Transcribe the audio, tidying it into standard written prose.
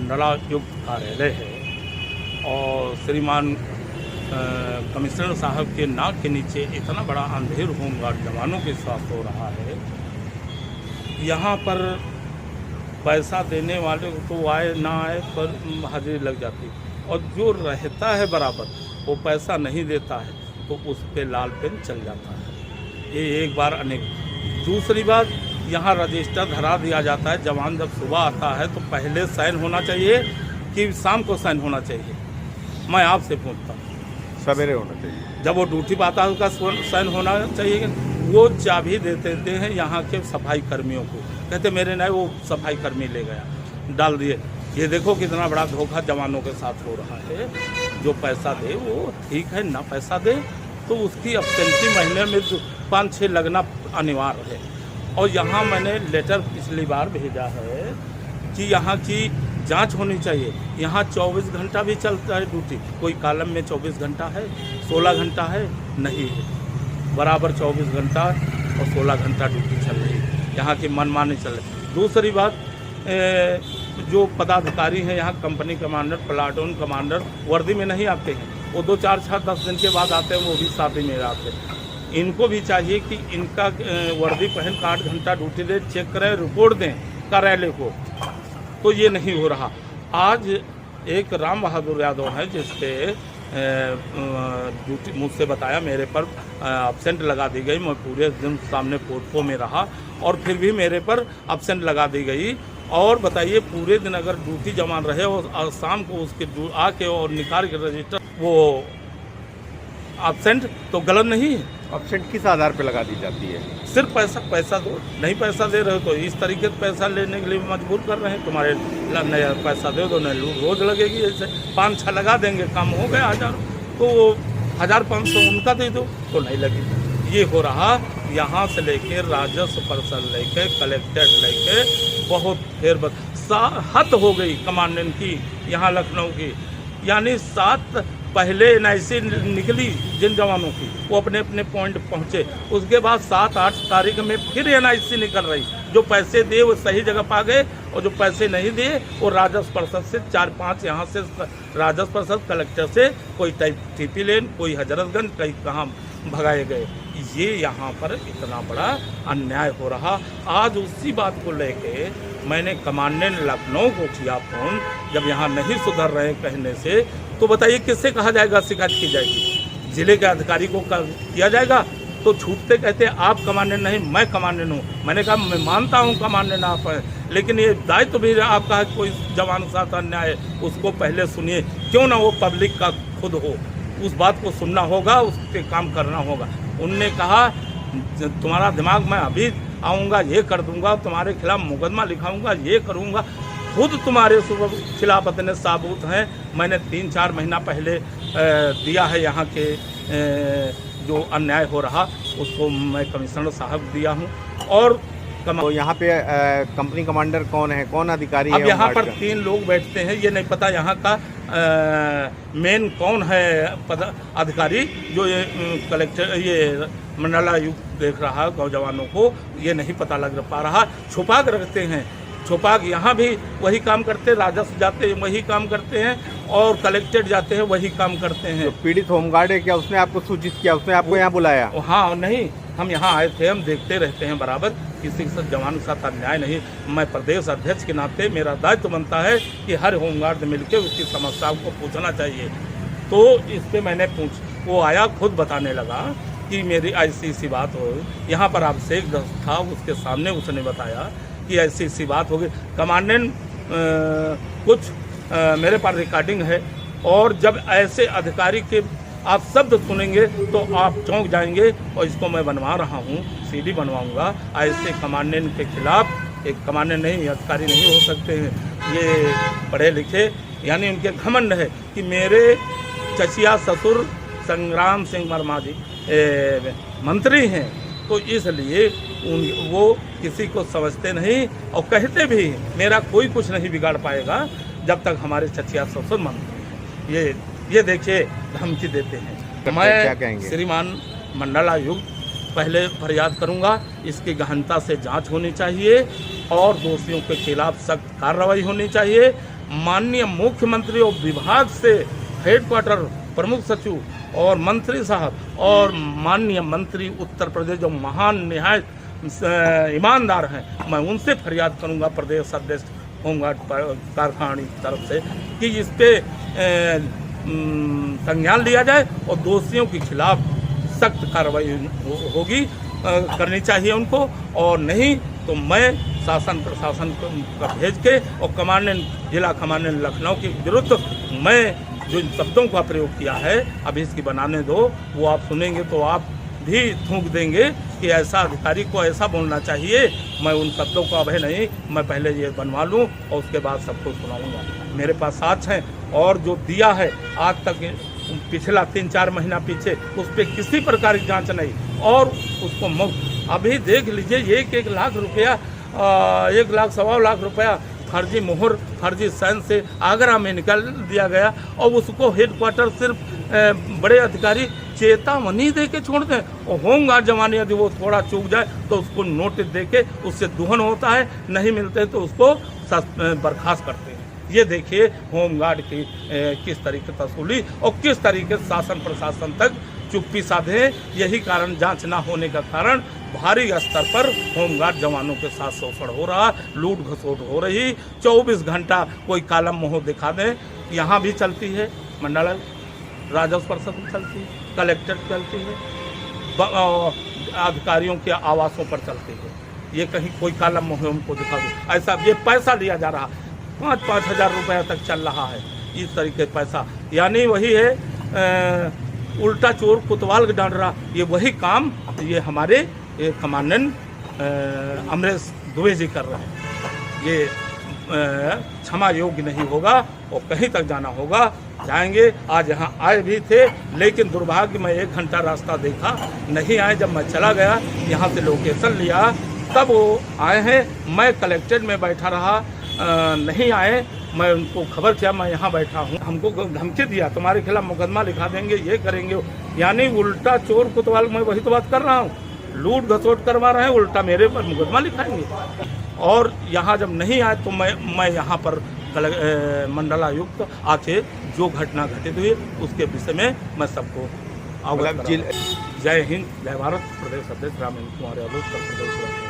मंडलायुक्त कार्यालय है और श्रीमान कमिश्नर साहब के नाक के नीचे इतना बड़ा अंधेर होमगार्ड जवानों के साथ हो रहा है। यहाँ पर पैसा देने वाले को तो आए ना आए पर हाजिरी लग जाती, और जो रहता है बराबर वो पैसा नहीं देता है तो उस पर लाल पेन चल जाता है। ये एक बार अनेक। दूसरी बात, यहाँ रजिस्टर धरा दिया जाता है। जवान जब सुबह आता है तो पहले साइन होना चाहिए कि शाम को साइन होना चाहिए? मैं आपसे पूछता हूँ। सवेरे होना चाहिए। जब वो ड्यूटी पर आता है उसका साइन होना चाहिए। वो चाबी दे देते हैं यहाँ के सफाई कर्मियों को, कहते मेरे नहीं, वो सफाई कर्मी ले गया, डाल दिए। ये देखो कितना बड़ा धोखा जवानों के साथ हो रहा है। जो पैसा दे वो ठीक है, ना पैसा दे तो उसकी एब्सेंटी महीने में 5-6 लगना अनिवार्य है। और यहाँ मैंने लेटर पिछली बार भेजा है कि यहाँ की जांच होनी चाहिए। यहाँ 24 घंटा भी चलता है ड्यूटी, कोई कॉलम में 24 घंटा है, 16 घंटा है, नहीं है, बराबर 24 घंटा और 16 घंटा ड्यूटी चल रही है। यहाँ की मनमानी चल रही। दूसरी बात, जो पदाधिकारी हैं यहाँ, कंपनी कमांडर, प्लाटून कमांडर वर्दी में नहीं आते हैं, वो 2-4-10 दिन के बाद आते हैं, वो भी साथ ही में आते हैं। इनको भी चाहिए कि इनका वर्दी पहन का 8 घंटा ड्यूटी दे, चेक करें, रिपोर्ट दें कार्यालय को, तो ये नहीं हो रहा। आज एक राम बहादुर यादव है जिसके ड्यूटी मुझसे बताया मेरे पर एब्सेंट लगा दी गई। मैं पूरे दिन सामने पोर्टफो में रहा और फिर भी मेरे पर एब्सेंट लगा दी गई। और बताइए, पूरे दिन अगर ड्यूटी जवान रहे और शाम को उसके आके और निकाल के रजिस्टर वो एब्सेंट, तो गलत नहीं है? एब्सेंट किस आधार पे लगा दी जाती है? सिर्फ पैसा दो। नहीं पैसा दे रहे हो तो इस तरीके से पैसा लेने के लिए मजबूर कर रहे हैं। तुम्हारे नया पैसा दे दो, नहीं रोज लगेगी, ऐसे 5-6 लगा देंगे, कम हो गया 1000, तो 1500 उनका दे दो तो नहीं लगेगी। ये हो रहा। यहाँ से लेके राजस्व परिषद लेके कलेक्टर लेके बहुत फेर हद हो गई कमांडेंट की यहाँ लखनऊ की। यानी 7 पहले NIC निकली जिन जवानों की, वो अपने अपने पॉइंट पहुँचे। उसके बाद 7-8 तारीख में फिर NIC निकल रही। जो पैसे दे वो सही जगह पा गए, और जो पैसे नहीं दे वो राजस्व परिषद से 4-5 यहाँ से राजस्व परिषद कलेक्टर से कोई TP लेन, कोई हजरतगंज, कहीं कहाँ भगाए गए। ये यहाँ पर इतना बड़ा अन्याय हो रहा। आज उसी बात को लेके मैंने कमांडेंट लखनऊ को किया फ़ोन। जब यहाँ नहीं सुधर रहे कहने से, तो बताइए किससे कहा जाएगा, शिकायत की जाएगी? जिले के अधिकारी को किया जाएगा? तो छूटते कहते आप कमांडेंट नहीं, मैं कमांडेंट हूँ। मैंने कहा मैं मानता हूँ कमांडेंट आप हैं, लेकिन ये दायित्व भी आपका है, कोई जवान के साथ अन्याय है उसको पहले सुनिए। क्यों ना वो पब्लिक का खुद हो, उस बात को सुनना होगा, उस पर काम करना होगा। उनने कहा तुम्हारा दिमाग मैं अभी आऊँगा, ये कर दूँगा, तुम्हारे खिलाफ मुकदमा लिखाऊँगा, ये करूँगा। खुद तुम्हारे खिलाफ इतने सबूत हैं। मैंने 3-4 महीना पहले दिया है यहाँ के जो अन्याय हो रहा उसको मैं कमिश्नर साहब दिया हूँ। और तो यहाँ पे कंपनी कमांडर कौन है, कौन अधिकारी है? अब यहाँ पर 3 लोग बैठते हैं, ये नहीं पता यहाँ का मेन कौन है अधिकारी, जो ये कलेक्टर, ये मंडलायुक्त देख रहा है नौजवानों को, ये नहीं पता लग पा रहा। छुपा कर रखते हैं, छुपा के यहाँ भी वही काम करते हैं, राजस्व जाते हैं वही काम करते हैं, और कलेक्टेड जाते हैं वही काम करते हैं। तो पीड़ित होमगार्ड है क्या, उसने आपको सूचित किया, उसने आपको यहाँ बुलाया? हाँ, नहीं, हम यहाँ आए थे, हम देखते रहते हैं बराबर, किसी के साथ जवान के साथ अन्याय नहीं। मैं प्रदेश अध्यक्ष के नाते मेरा दायित्व बनता है कि हर होमगार्ड मिलकर उसकी समस्याओं को पूछना चाहिए। तो इस पर मैंने वो आया, खुद बताने लगा कि मेरी ऐसी बात हो। यहाँ पर अभिषेक था, उसके सामने उसने बताया कि ऐसी बात हो गई। कमांडेंट कुछ मेरे पास रिकॉर्डिंग है, और जब ऐसे अधिकारी के आप शब्द सुनेंगे तो आप चौंक जाएंगे। और इसको मैं बनवा रहा हूँ, CD बनवाऊँगा। ऐसे कमांडेंट के खिलाफ, एक कमांडेंट नहीं, अधिकारी नहीं हो सकते हैं ये पढ़े लिखे, यानी उनके घमंड है कि मेरे चचिया ससुर संग्राम सिंह वर्मा जी मंत्री हैं, तो इसलिए वो किसी को समझते नहीं, और कहते भी मेरा कोई कुछ नहीं बिगाड़ पाएगा जब तक हमारे चचिया ससुर मंत्री। ये देखिए धमकी देते हैं। मैं श्रीमान मंडलायुक्त पहले फरियाद करूंगा, इसकी गहनता से जांच होनी चाहिए और दोषियों के खिलाफ सख्त कार्रवाई होनी चाहिए। माननीय मुख्यमंत्री और विभाग से हेडक्वार्टर प्रमुख सचिव और मंत्री साहब और माननीय मंत्री उत्तर प्रदेश जो महान निहायत ईमानदार हैं, मैं उनसे फरियाद करूंगा प्रदेश अध्यक्ष होमगार्ड कारखाने की तरफ से कि इस पे संज्ञान लिया जाए और दोषियों के खिलाफ सख्त कार्रवाई होगी, करनी चाहिए उनको। और नहीं तो मैं शासन प्रशासन को भेज के और कमांडेंट जिला कमांडेंट लखनऊ के विरुद्ध मैं जो इन शब्दों का प्रयोग किया है, अभी इसकी बनाने दो, वो आप सुनेंगे तो आप भी थूक देंगे कि ऐसा अधिकारी को ऐसा बोलना चाहिए। मैं उन शब्दों को अभी नहीं, मैं पहले ये बनवा लूँ और उसके बाद सबको सुनाऊंगा। मेरे पास साक्ष्य हैं और जो दिया है आज तक पिछला 3-4 महीना पीछे उस पर किसी प्रकार की जांच नहीं और उसको मुफ्त अभी देख लीजिए 1 लाख रुपया 1 लाख 1.25 लाख रुपया फर्जी मोहर फर्जी साइन से आगरा में निकाल दिया गया और उसको हेडक्वार्टर सिर्फ बड़े अधिकारी चेतावनी दे के छोड़ दें और होमगार्ड जवान यदि वो थोड़ा चूक जाए तो उसको नोटिस दे के उससे दुहन होता है, नहीं मिलते तो उसको बर्खास्त करते हैं। ये देखिए होमगार्ड की किस तरीके से वसूली और किस तरीके से शासन प्रशासन तक चुप्पी साधे। यही कारण जांच ना होने का कारण भारी स्तर पर होमगार्ड जवानों के साथ शोषण हो रहा, लूट घसोट हो रही। 24 घंटा कोई कालम मोह दिखा दें, यहाँ भी चलती है, मंडल राजस्व परिषद में चलती है, कलेक्टर चलती है, अधिकारियों के आवासों पर चलती है। ये कहीं कोई कालम मोह उनको दिखा दो, ऐसा ये पैसा लिया जा रहा 5-5 हज़ार रुपया तक चल रहा है इस तरीके पैसा, यानी वही है उल्टा चोर कोतवाल डाल रहा। ये वही काम ये हमारे कमांडेंट अमरेश दुबे जी कर रहे हैं। ये क्षमा योग्य नहीं होगा और कहीं तक जाना होगा, जाएंगे। आज यहाँ आए भी थे लेकिन दुर्भाग्य में 1 घंटा रास्ता देखा नहीं आए। जब मैं चला गया यहाँ से लोकेशन लिया तब वो आए हैं। मैं कलेक्ट्रेट में बैठा रहा, नहीं आए। मैं उनको खबर किया मैं यहाँ बैठा हूँ, हमको धमकी दिया तुम्हारे खिलाफ मुकदमा लिखा देंगे, ये करेंगे। यानी उल्टा चोर कोतवाल, मैं वही तो बात कर रहा हूँ, लूट घसोट करवा रहे हैं, उल्टा मेरे पर मुकदमा लिखाएंगे। और यहाँ जब नहीं आए तो मैं यहाँ पर मंडलायुक्त आके जो घटना घटित हुई उसके विषय में मैं सबको अवगत। जय हिंद, जय भारत। प्रदेश अध्यक्ष रामेंद्र कुमार यादव, उत्तर प्रदेश।